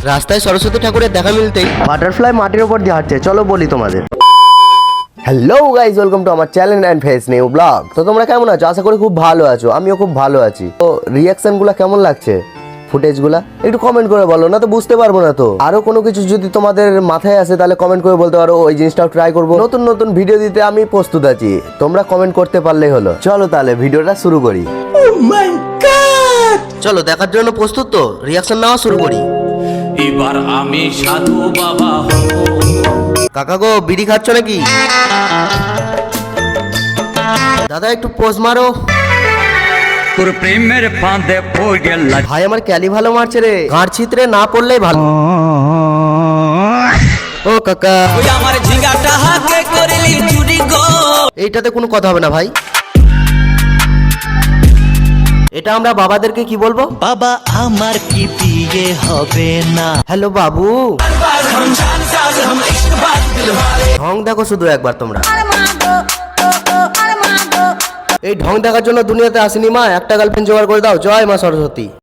রাস্তায় সরস্বতী ঠাকুরের দেখা মিলতেই বাটারফ্লাই মাটির উপর দিয়ে হাঁটছে। চলো বলি তোমাদের। হ্যালো গাইজ, ওয়েলকাম টু আমার channel and face new blog. তো তোমরা কেমন আছো? আশা করি খুব ভালো আছো। আমিও খুব ভালো আছি। তো রিয়াকশনগুলো কেমন লাগছে, ফুটেজগুলা একটু কমেন্ট করে বলো, না তো বুঝতে পারবো না। তো আরো কোনো কিছু যদি তোমাদের মাথায় আসে তাহলে কমেন্ট করে বলতে পারো, ওই জিনিসটাও ট্রাই করবো। নতুন নতুন ভিডিও দিতে আমি প্রস্তুত আছি, তোমরা কমেন্ট করতে পারলেই হলো। চলো তাহলে ভিডিওটা শুরু করি। চলো দেখার জন্য প্রস্তুত তো? রিয়াকশন নেওয়া শুরু করি। এবার আমি সাধু বাবা হব। কাকা গো, বিড়ি খাচ্ছ নাকি? দাদা একটু পোজ মারো। তোর প্রেমের ফাঁদে পড়ে ভাই আমার ক্যালি ভালো মারছে রে, গাঁড় ছিত্রে না পড়লেই ভালো। ও কাকা, ওই আমার ঝিঙ্গাটা হাতে করলি চুরি গো। এইটাতে কোনো কথা হবে না ভাই। এটা আমরা বাবাদেরকে কি বলবো? বাবা আমার কি বিয়ে হবে না? হ্যালো বাবু, ঢং দেখো শুধু একবার তোমরা। এই ঢং দেখার জন্য দুনিয়াতে আসেনি মা, একটা গার্লফ্রেন্ড জোগাড় করে দাও। জয় মা সরস্বতী।